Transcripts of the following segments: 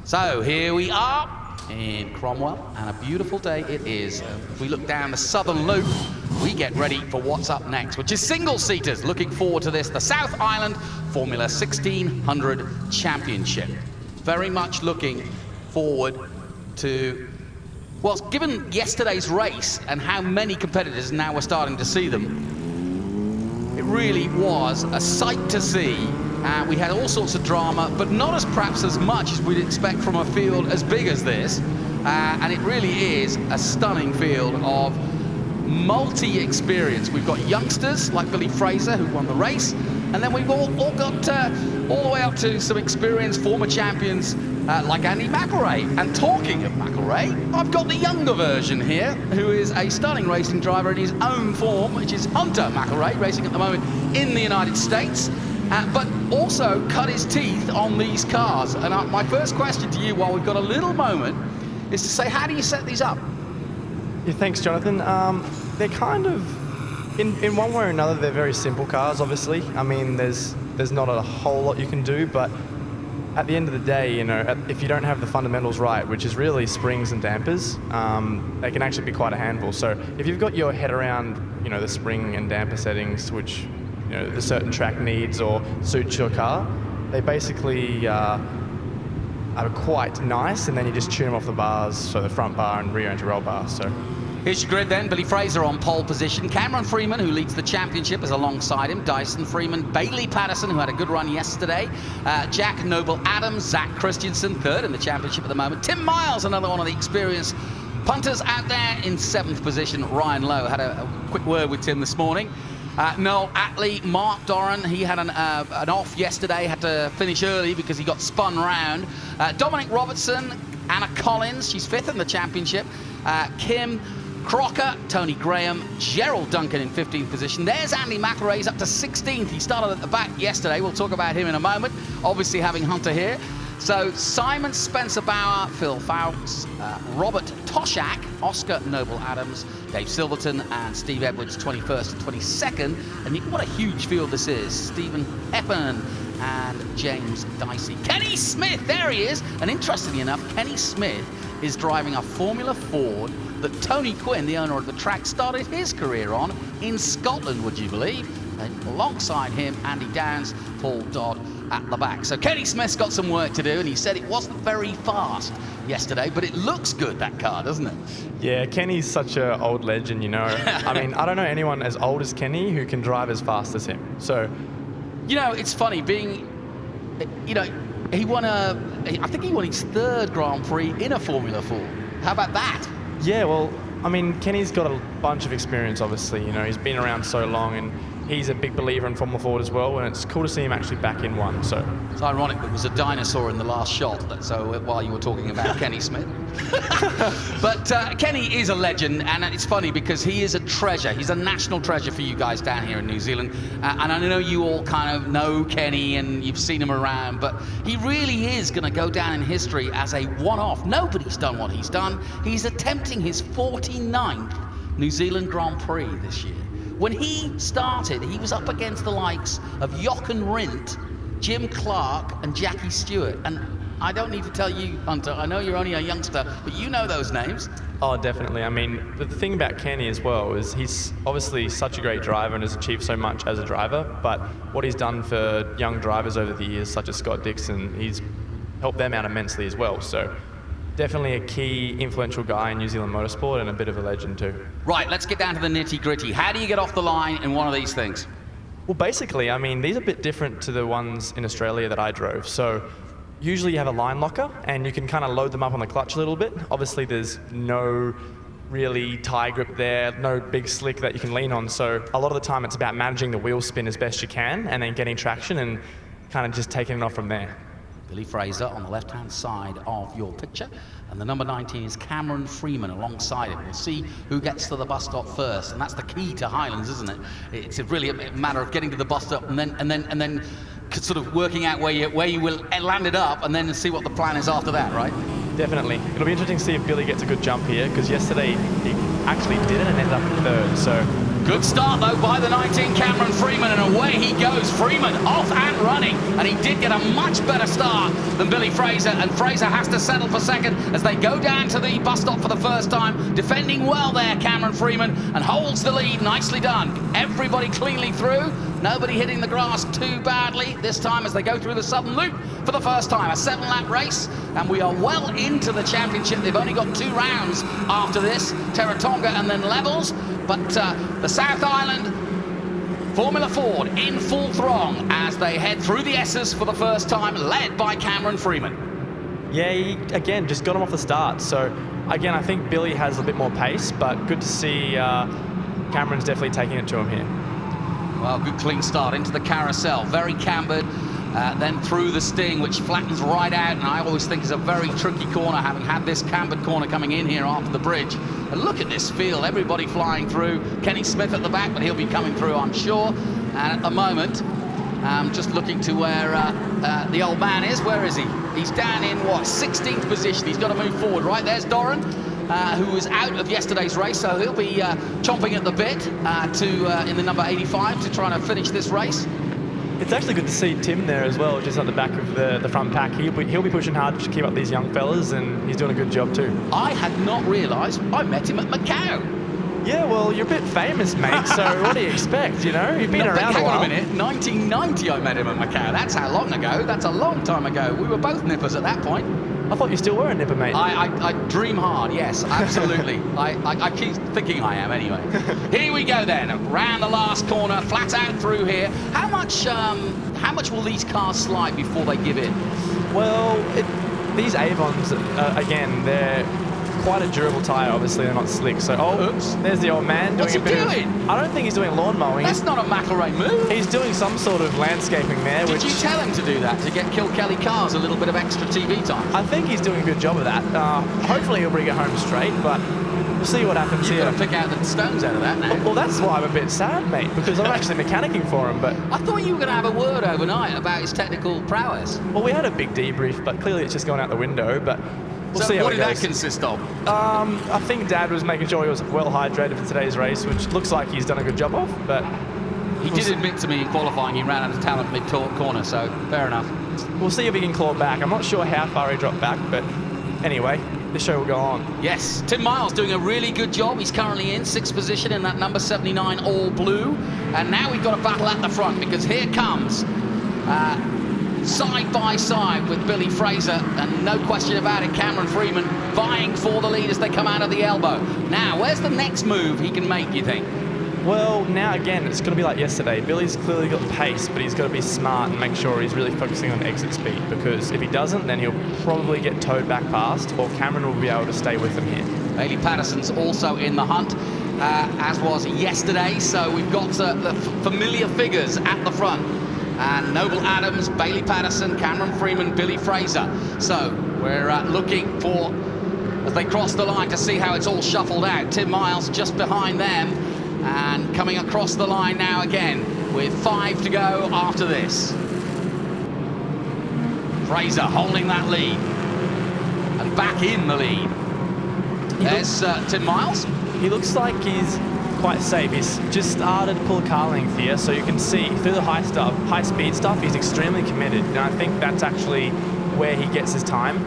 So here we are in Cromwell, and a beautiful day it is. If we look down the southern loop, we get ready for what's up next, which is single-seaters. Looking forward to this, the South Island Formula 1600 Championship. Very much looking forward to, well, given yesterday's race and how many competitors now we're starting to see them, it really was a sight to see. We had all sorts of drama, but not perhaps as much as we'd expect from a field as big as this. And it really is a stunning field of multi-experience. We've got youngsters like Billy Fraser, who won the race, and then we've all got all the way up to some experienced former champions like Andy McElrea. And talking of McElrea, I've got the younger version here, who is a stunning racing driver in his own form, which is Hunter McElrea, racing at the moment in the United States. But also cut his teeth on these cars. And my first question to you, while we've got a little moment, is to say, how do you set these up? Yeah, thanks, Jonathan. They're kind of, in one way or another, they're very simple cars, obviously. I mean, there's not a whole lot you can do, but at the end of the day, you know, if you don't have the fundamentals right, which is really springs and dampers, they can actually be quite a handful. So if you've got your head around, you know, the spring and damper settings, which, you know, the certain track needs or suits your car, they basically are quite nice, and then you just tune them off the bars, so the front bar and rear anti-roll bar. So here's your grid then. Billy Fraser on pole position. Cameron Freeman, who leads the championship, is alongside him. Dyson Freeman. Bailey Patterson, who had a good run yesterday. Jack Noble-Adams. Zach Christensen, third in the championship at the moment. Tim Miles, another one of the experienced punters out there in 7th position. Ryan Lowe had a quick word with Tim this morning. Noel Attlee, Mark Doran, he had an off yesterday, had to finish early because he got spun round. Dominic Robertson, Anna Collins, she's 5th in the championship. Kim Crocker, Tony Graham, Gerald Duncan in 15th position. There's Andy McElrea, he's up to 16th. He started at the back yesterday. We'll talk about him in a moment, obviously having Hunter here. So Simon Spencer Bauer, Phil Fowles, Robert Toshak, Oscar Noble-Adams, Dave Silverton, and Steve Edwards, 21st and 22nd. And what a huge field this is. Stephen Eppen and James Dicey. Kenny Smith, there he is. And interestingly enough, Kenny Smith is driving a Formula Ford that Tony Quin, the owner of the track, started his career on in Scotland, would you believe? And alongside him, Andy Downs, Paul Dodd at the back. So Kenny Smith's got some work to do, and he said it wasn't very fast yesterday, but it looks good, that car, doesn't it? yeah, Kenny's such an old legend, you know. I mean, I don't know anyone as old as Kenny who can drive as fast as him. So, you know, it's funny being, you know, I think he won his 3rd Grand Prix in a Formula 4. How about that? yeah, well, I mean, Kenny's got a bunch of experience, obviously. You know, he's been around so long, and he's a big believer in Formula Ford as well, and it's cool to see him actually back in one. So it's ironic there was a dinosaur in the last shot, so while you were talking about Kenny Smith. But Kenny is a legend, and it's funny because he is a treasure. He's a national treasure for you guys down here in New Zealand. And I know you all kind of know Kenny and you've seen him around, but he really is going to go down in history as a one-off. Nobody's done what he's done. He's attempting his 49th New Zealand Grand Prix this year. When he started, he was up against the likes of Jochen Rindt, Jim Clark, and Jackie Stewart. And I don't need to tell you, Hunter, I know you're only a youngster, but you know those names. Oh, definitely. I mean, the thing about Kenny as well is he's obviously such a great driver and has achieved so much as a driver, but what he's done for young drivers over the years, such as Scott Dixon, he's helped them out immensely as well. So definitely a key influential guy in New Zealand motorsport and a bit of a legend too. Right, let's get down to the nitty-gritty. How do you get off the line in one of these things? Well, basically, I mean, these are a bit different to the ones in Australia that I drove. So usually you have a line locker and you can kind of load them up on the clutch a little bit. Obviously, there's no really tie grip there, no big slick that you can lean on. So a lot of the time it's about managing the wheel spin as best you can and then getting traction and kind of just taking it off from there. Billy Fraser on the left-hand side of your picture, and the number 19 is Cameron Freeman alongside it. We'll see who gets to the bus stop first, and that's the key to Highlands, isn't it? It's really a matter of getting to the bus stop and then sort of working out where you will land it up, and then see what the plan is after that, right? Definitely. It'll be interesting to see if Billy gets a good jump here, because yesterday he actually didn't and ended up in 3rd. So Good start, though, by the 19, Cameron Freeman, and away he goes. Freeman off and running, and he did get a much better start than Billy Fraser, and Fraser has to settle for second as they go down to the bus stop for the first time. Defending well there, Cameron Freeman, and holds the lead. Nicely done. Everybody cleanly through. Nobody hitting the grass too badly this time as they go through the Southern Loop for the first time. A 7-lap race, and we are well into the championship. They've only got 2 rounds after this, Teretonga and then levels. But the South Island Formula Ford in full throng as they head through the S's for the first time, led by Cameron Freeman. Yeah, he, again, just got him off the start. So, again, I think Billy has a bit more pace, but good to see Cameron's definitely taking it to him here. Well, good clean start into the carousel, very cambered, then through the Sting, which flattens right out, and I always think is a very tricky corner, having had this cambered corner coming in here after the bridge. And look at this field, everybody flying through. Kenny Smith at the back, but he'll be coming through, I'm sure. And at the moment, just looking to where the old man is. Where is he? He's down in, what, 16th position. He's got to move forward. Right, there's Doran, who was out of yesterday's race, so he'll be chomping at the bit in the number 85 to try to finish this race. It's actually good to see Tim there as well, just at the back of the front pack. He'll be pushing hard to keep up these young fellas, and he's doing a good job too. I had not realised I met him at Macau. Yeah, well, you're a bit famous, mate, so what do you expect, you know? You've been around a while. Hang on a minute, 1990 I met him at Macau. That's how long ago. That's a long time ago. We were both nippers at that point. I thought you still were a nipper, mate. I dream hard, yes, absolutely. I keep thinking I am anyway. Here we go then, around the last corner, flat out through here. How much will these cars slide before they give in? Well, these Avons, again, they're quite a durable tyre, obviously, they're not slick. So, oops, there's the old man doing What's he doing? I don't think he's doing lawn mowing. That's not a McElroy move. He's doing some sort of landscaping there. Did you tell him to do that, to get Kilkelly cars a little bit of extra TV time? I think he's doing a good job of that. Hopefully he'll bring it home straight, but we'll see what happens here. You've got to pick out the stones out of that now. Well, that's why I'm a bit sad, mate, because I'm actually mechanicking for him. But I thought you were going to have a word overnight about his technical prowess. Well, we had a big debrief, but clearly it's just gone out the window. But we'll see how what it did goes. that consist of? I think Dad was making sure he was well hydrated for today's race, which looks like he's done a good job of. But he did admit to me in qualifying he ran out of talent mid-corner, so fair enough. We'll see if he can claw back. I'm not sure how far he dropped back, but anyway, the show will go on. Yes, Tim Miles doing a really good job. He's currently in 6th position in that number 79 all blue. And now we've got a battle at the front, because here comes side by side with Billy Fraser, and no question about it, Cameron Freeman vying for the lead as they come out of the elbow. Now, where's the next move he can make, you think? Well, now again, it's going to be like yesterday. Billy's clearly got pace, but he's got to be smart and make sure he's really focusing on exit speed, because if he doesn't, then he'll probably get towed back past, or Cameron will be able to stay with him here. Bailey Patterson's also in the hunt, as was yesterday, so we've got the familiar figures at the front. And Noble Adams, Bailey Patterson, Cameron Freeman, Billy Fraser. So we're looking for, as they cross the line, to see how it's all shuffled out. Tim Miles just behind them, and coming across the line now again with 5 to go after this. Fraser holding that lead and back in the lead. There's Tim Miles. He looks like he's quite safe. He's just started to pull a car length here, so you can see through the high speed stuff, he's extremely committed, and I think that's actually where he gets his time.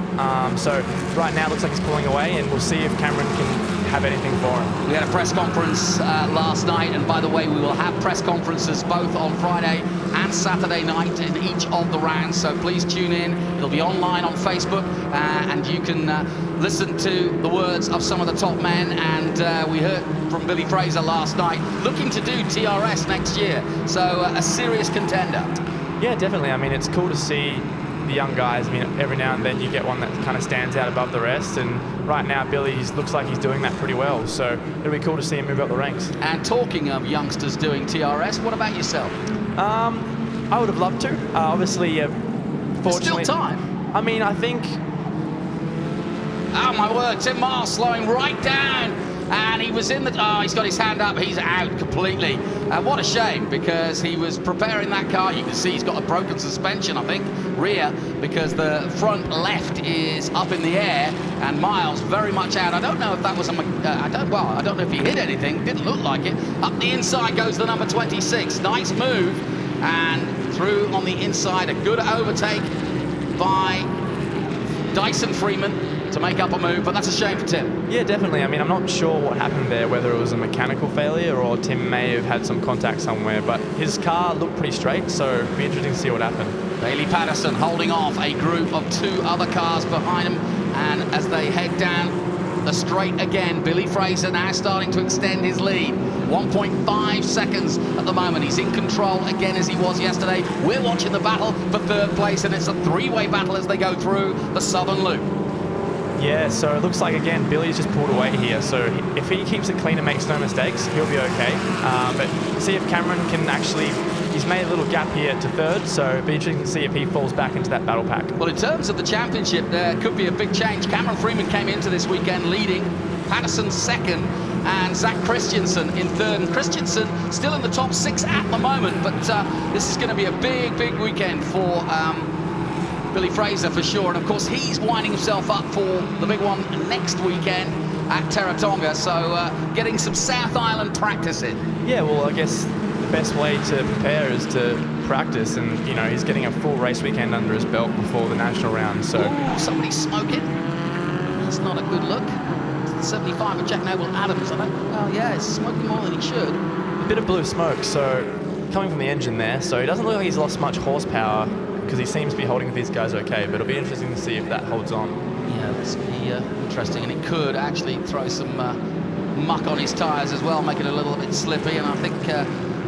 So right now it looks like he's pulling away, and we'll see if Cameron can have anything for him. We had a press conference last night, and by the way, we will have press conferences both on Friday and Saturday night in each of the rounds, so please tune in. It'll be online on Facebook, and you can listen to the words of some of the top men. And we heard from Billy Fraser last night, looking to do TRS next year, so a serious contender. Yeah, definitely. I mean, it's cool to see the young guys. I mean, every now and then you get one that kind of stands out above the rest, and right now Billy looks like he's doing that pretty well, so it'll be cool to see him move up the ranks. And talking of youngsters doing TRS, what about yourself? I would have loved to. Obviously, fortunately... There's still time. I mean, I think... Oh my word, Tim Miles slowing right down and he was in the... Oh, he's got his hand up. He's out completely. What a shame, because he was preparing that car. You can see he's got a broken suspension, I think, rear, because the front left is up in the air, and Miles very much out. I don't know if that was I don't know if he hit anything. Didn't look like it. Up the inside goes the number 26. Nice move, and through on the inside. A good overtake by Dyson Freeman to make up a move, but that's a shame for Tim. Yeah, definitely. I mean, I'm not sure what happened there, whether it was a mechanical failure or Tim may have had some contact somewhere, but his car looked pretty straight, so it'll be interesting to see what happened. Bailey Patterson holding off a group of 2 other cars behind him, and as they head down the straight again, Billy Fraser now starting to extend his lead. 1.5 seconds at the moment. He's in control again as he was yesterday. We're watching the battle for 3rd place, and it's a 3-way battle as they go through the Southern Loop. Yeah, so it looks like, again, Billy's just pulled away here. So if he keeps it clean and makes no mistakes, he'll be okay. But see if Cameron can actually... He's made a little gap here to 3rd, so it'll be interesting to see if he falls back into that battle pack. Well, in terms of the championship, there could be a big change. Cameron Freeman came into this weekend leading, Patterson 2nd, and Zach Christensen in 3rd. And Christensen still in the top 6 at the moment, but this is going to be a big, big weekend for Billy Fraser for sure. And of course, he's winding himself up for the big one next weekend at Taratonga, so getting some South Island practice in. Yeah, well, I guess the best way to prepare is to practice, and you know, he's getting a full race weekend under his belt before the national round. So somebody's smoking. That's not a good look. It's the 75 of Jack Noble Adams. Well, yeah, he's smoking more than he should. A bit of blue smoke, so coming from the engine there, so he doesn't look like he's lost much horsepower, because he seems to be holding these guys okay, but it'll be interesting to see if that holds on. Yeah, this will be interesting, and it could actually throw some muck on his tyres as well, make it a little bit slippy, and I think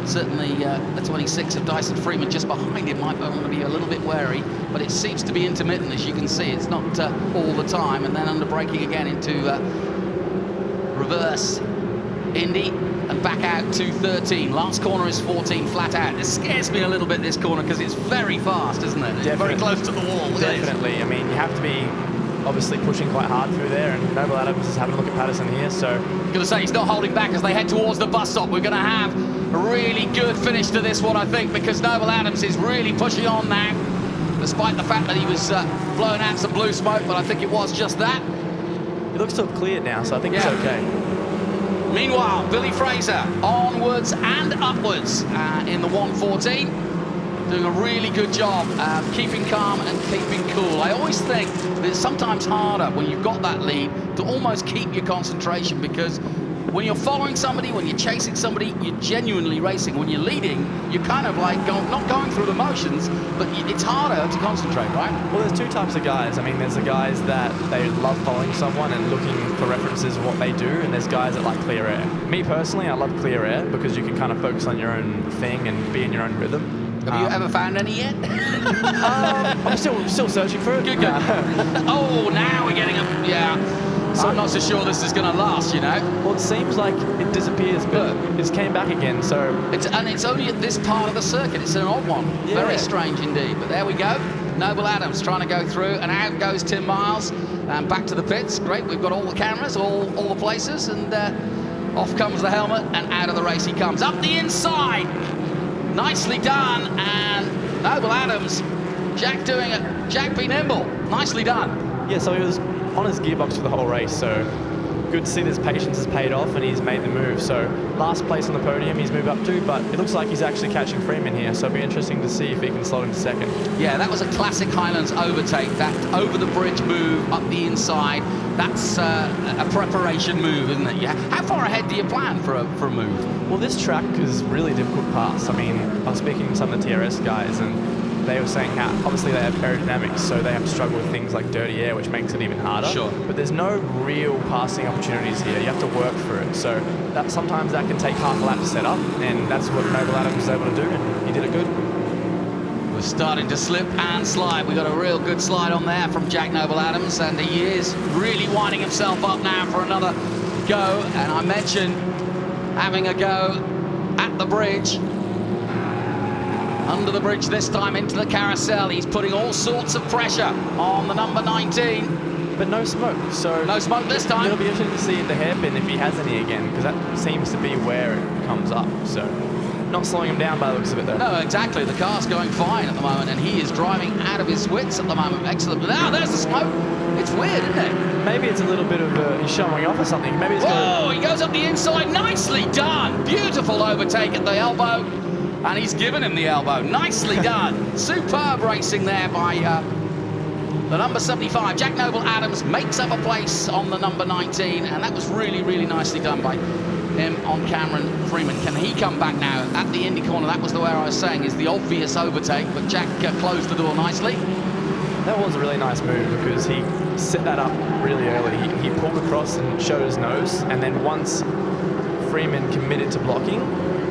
certainly the 26 of Dyson Freeman just behind him might want to be a little bit wary, but it seems to be intermittent, as you can see. It's not all the time, and then under braking again into reverse Indy, and back out to 13. Last corner is 14, flat out. It scares me a little bit, this corner, because it's very fast, isn't it? It's very close to the wall. Definitely. I mean, you have to be obviously pushing quite hard through there, and Noble Adams is having a look at Patterson here, so... I'm going to say he's not holding back as they head towards the bus stop. We're going to have a really good finish to this one, I think, because Noble Adams is really pushing on now, despite the fact that he was blowing out some blue smoke, but I think it was just that. It looks to have cleared now, so I think it's okay. Meanwhile, Billy Fraser onwards and upwards in the 114, doing a really good job keeping calm and keeping cool. I always think that it's sometimes harder when you've got that lead to almost keep your concentration, because when you're following somebody, when you're chasing somebody, you're genuinely racing. When you're leading, you're kind of like not going through the motions, but it's harder to concentrate, right? Well, there's 2 types of guys. I mean, there's the guys that they love following someone and looking for references of what they do, and there's guys that like clear air. Me personally, I love clear air because you can kind of focus on your own thing and be in your own rhythm. Have you ever found any yet? I'm still searching for it. Good. Oh, now we're getting a... Yeah. So I'm not so sure this is going to last, you know. Well, it seems like it disappears, but it's came back again, so... And it's only at this part of the circuit. It's an odd one. Yeah. Very strange indeed. But there we go. Noble Adams trying to go through, and out goes Tim Miles. And back to the pits. Great, we've got all the cameras, all the places, and off comes the helmet, and out of the race he comes. Up the inside! Nicely done, and Noble Adams, Jack doing it. Jack be nimble. Nicely done. Yeah, so he was on his gearbox for the whole race, so good to see that his patience has paid off and he's made the move. So last place on the podium he's moved up to, but it looks like he's actually catching Freeman here, so it'll be interesting to see if he can slot into 2nd. Yeah, that was a classic Highlands overtake, that over the bridge move up the inside. That's a preparation move, isn't it? Yeah. How far ahead do you plan for a move? Well, this track is really difficult pass. I mean, I was speaking to some of the TRS guys, and they were saying how obviously they have aerodynamics, so they have to struggle with things like dirty air, which makes it even harder. Sure. But there's no real passing opportunities here. You have to work for it. So sometimes that can take half a lap to set up, and that's what Noble Adams was able to do, and he did it good. We're starting to slip and slide. We got a real good slide on there from Jack Noble Adams, and he is really winding himself up now for another go. And I mentioned having a go at the bridge. Under the bridge this time into the carousel. He's putting all sorts of pressure on the number 19. but no smoke. So no smoke this time. It'll be interesting to see at the hairpin if he has any again, because that seems to be where it comes up. So not slowing him down by the looks of it, though. No, exactly. The car's going fine at the moment, and he is driving out of his wits at the moment. Excellent. Now there's the smoke. It's weird, isn't it? Maybe it's a little bit of he's showing off or something. Maybe it's Whoa, he goes up the inside. Nicely done. Beautiful overtake at the elbow. And he's given him the elbow. Nicely done. Superb racing there by the number 75. Jack Noble Adams makes up a place on the number 19. And that was really, really nicely done by him on Cameron Freeman. Can he come back now at the Indy corner? That was the way I was saying, is the obvious overtake. But Jack closed the door nicely. That was a really nice move because he set that up really early. He pulled across and showed his nose. And then once Freeman committed to blocking,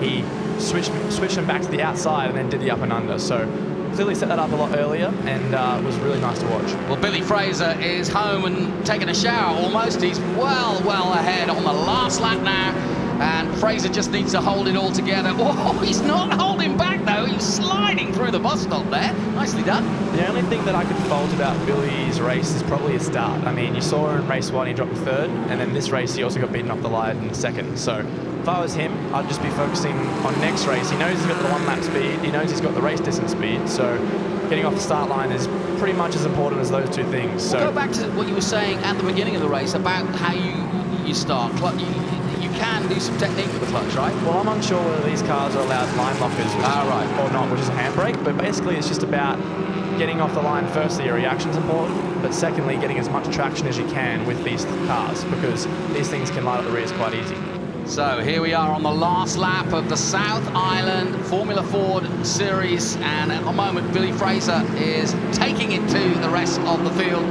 he switched him back to the outside and then did the up and under. So clearly set that up a lot earlier, and it was really nice to watch. Well, Billy Fraser is home and taking a shower almost. He's well ahead on the last lap now, and Fraser just needs to hold it all together. Oh, he's not holding back though. He's sliding through the bus stop there. Nicely done. The only thing that I could fault about Billy's race is probably his start. I mean, you saw in race 1 he dropped third, and then this race he also got beaten off the line in second. So if I was him, I'd just be focusing on next race. He knows he's got the 1 lap speed. He knows he's got the race distance speed. So getting off the start line is pretty much as important as those two things. So we'll go back to what you were saying at the beginning of the race about how you start. You can do some technique with the clutch, right? Well, I'm unsure whether these cars are allowed line lockers or not, which is a handbrake. But basically, it's just about getting off the line. Firstly, your reaction's important, but secondly, getting as much traction as you can with these cars, because these things can light up the rears quite easy. So here we are on the last lap of the South Island Formula Ford Series, and at the moment Billy Fraser is taking it to the rest of the field.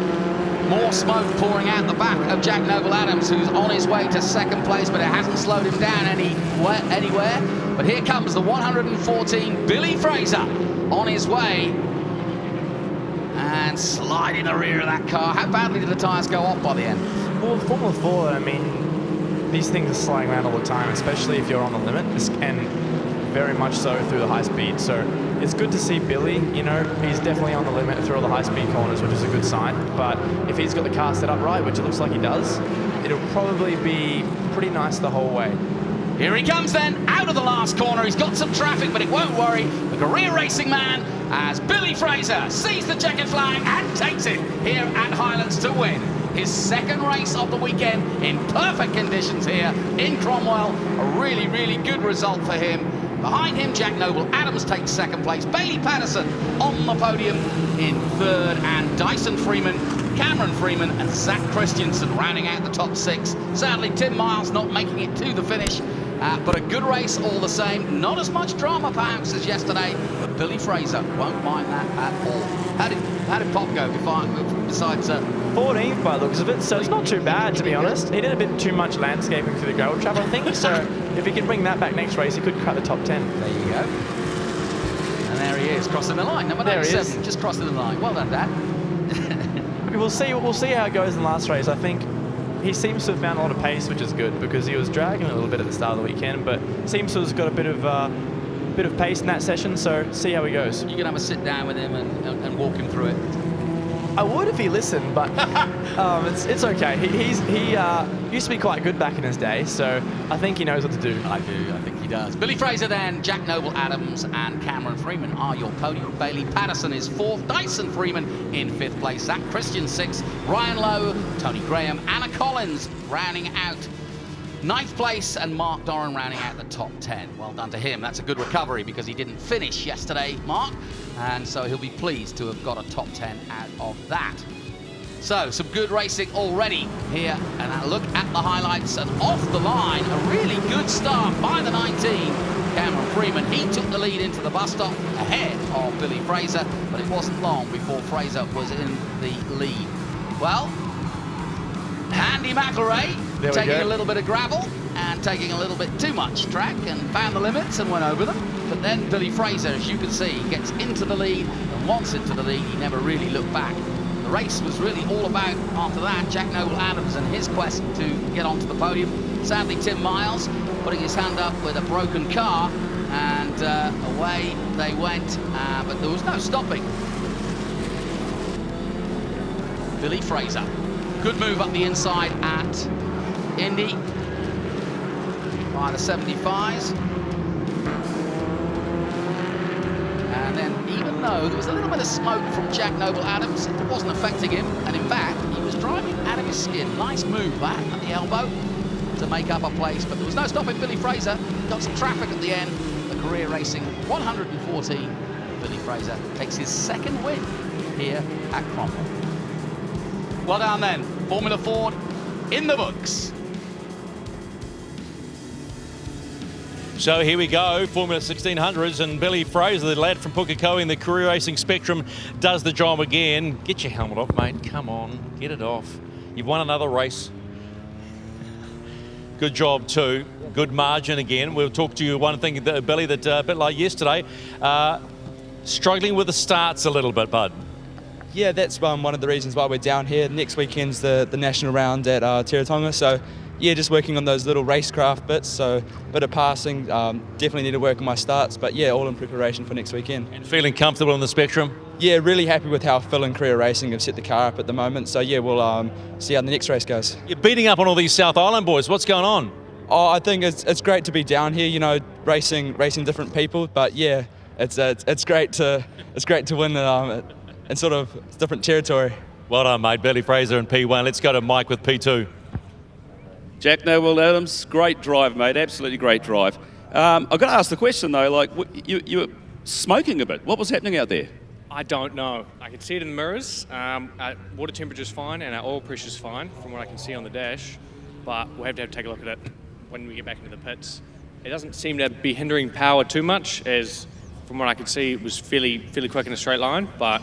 More smoke pouring out the back of Jack Noble Adams, who's on his way to second place, but it hasn't slowed him down anywhere. But here comes the 114 Billy Fraser on his way, and sliding the rear of that car. How badly did the tyres go off by the end? Well, Formula Ford, I mean, these things are sliding around all the time, especially if you're on the limit, and very much so through the high speed. So it's good to see Billy, you know, he's definitely on the limit through all the high speed corners, which is a good sign. But if he's got the car set up right, which it looks like he does, it'll probably be pretty nice the whole way. Here he comes then, out of the last corner. He's got some traffic, but it won't worry the career racing man, as Billy Fraser sees the checkered flag and takes it here at Highlands to win his second race of the weekend in perfect conditions here in Cromwell. A really, really good result for him. Behind him, Jack Noble Adams takes second place. Bailey Patterson on the podium in third, and Dyson Freeman, Cameron Freeman and Zach Christensen rounding out the top 6. Sadly, Tim Miles not making it to the finish, but a good race all the same. Not as much drama perhaps as yesterday, but Billy Fraser won't mind that at all. How did Pop go besides 14th by the looks of it, so it's not too bad, to be honest. He did a bit too much landscaping through the gravel trap, I think, so if he could bring that back next race, he could cut the top 10. There you go. And there he is, crossing the line. Number 97, just crossing the line. Well done, Dad. We'll see how it goes in the last race. I think he seems to have found a lot of pace, which is good, because he was dragging a little bit at the start of the weekend, but seems to have got a bit of pace in that session, so see how he goes. You can have a sit down with him and walk him through it. I would if he listened, but it's okay. He used to be quite good back in his day, so I think he knows what to do. I think he does. Billy Fraser then, Jack Noble Adams and Cameron Freeman are your podium. Bailey Patterson is 4th, Dyson Freeman in 5th place, Zach Christian 6th, Ryan Lowe, Tony Graham, Anna Collins rounding out 9th place, and Mark Doran rounding out the top 10. Well done to him. That's a good recovery because he didn't finish yesterday, Mark, and so he'll be pleased to have got a top 10 out of that. So, some good racing already here, and a look at the highlights, and off the line, a really good start by the 19, Cameron Freeman. He took the lead into the bus stop ahead of Billy Fraser, but it wasn't long before Fraser was in the lead. Well, Andy McElrea taking a little bit of gravel and taking a little bit too much track, and found the limits and went over them. But then Billy Fraser, as you can see, gets into the lead, and once into the lead, he never really looked back. The race was really all about, after that, Jack Noble Adams and his quest to get onto the podium. Sadly, Tim Miles putting his hand up with a broken car, and away they went, but there was no stopping. Billy Fraser Good move up the inside at Indy by the 75s. And then, even though there was a little bit of smoke from Jack Noble Adams, it wasn't affecting him. And in fact, he was driving out of his skin. Nice move that at the elbow to make up a place. But there was no stopping Billy Fraser. Got some traffic at the end. The career racing 114. Billy Fraser takes his second win here at Cromwell. Well done then. Formula Ford in the books. So here we go, Formula 1600s, and Billy Fraser, the lad from Pukekohe in the career racing spectrum, does the job again. Get your helmet off, mate. Come on, get it off. You've won another race. Good job too. Good margin again. We'll talk to you one thing, Billy, that a bit like yesterday, struggling with the starts a little bit, bud. Yeah, that's one of the reasons why we're down here. Next weekend's the national round at Teretonga, so yeah, just working on those little racecraft bits, so a bit of passing, definitely need to work on my starts, but yeah, all in preparation for next weekend. And feeling comfortable on the spectrum? Yeah, really happy with how Phil and Career Racing have set the car up at the moment, so yeah, we'll see how the next race goes. You're beating up on all these South Island boys, what's going on? Oh, I think it's great to be down here, you know, racing different people, but yeah, it's great to win in sort of different territory. Well done, mate. Billy Fraser in P1. Let's go to Mike with P2. Jack Noble Adams, great drive, mate. Absolutely great drive. I've got to ask the question though. Like, you were smoking a bit. What was happening out there? I don't know. I can see it in the mirrors. Our water temperature's fine and our oil pressure's fine from what I can see on the dash. But we'll have to take a look at it when we get back into the pits. It doesn't seem to be hindering power too much, as from what I could see, it was fairly quick in a straight line. But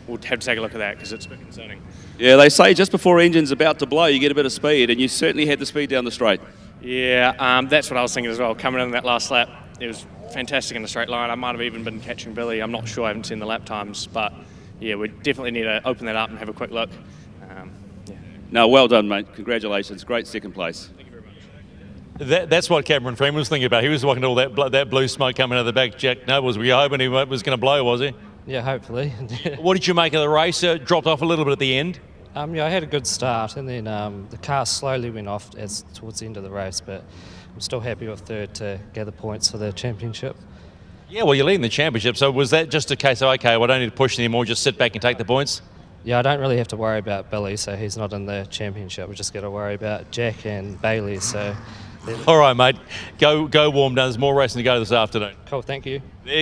we'll have to take a look at that because it's a bit concerning. Yeah, they say just before engine's about to blow, you get a bit of speed, and you certainly had the speed down the straight. Yeah, that's what I was thinking as well. Coming in that last lap, it was fantastic in the straight line. I might have even been catching Billy. I'm not sure. I haven't seen the lap times, but yeah, we definitely need to open that up and have a quick look. Yeah. No, well done, mate. Congratulations. Great second place. Thank you very much. That's what Cameron Freeman was thinking about. He was walking all that blue smoke coming out of the back. Jack Nobles, were you hoping he was going to blow, was he? Yeah, hopefully. What did you make of the race? Dropped off a little bit at the end? Yeah, I had a good start, and then the car slowly went off towards the end of the race, but I'm still happy with third to gather points for the championship. Yeah, well, you're leading the championship, so was that just a case of, okay, well, I don't need to push anymore, just sit back and take the points? Yeah, I don't really have to worry about Billy, so he's not in the championship. We just got to worry about Jack and Bailey, so... All right, mate. Go warm down. There's more racing to go this afternoon. Cool, thank you. There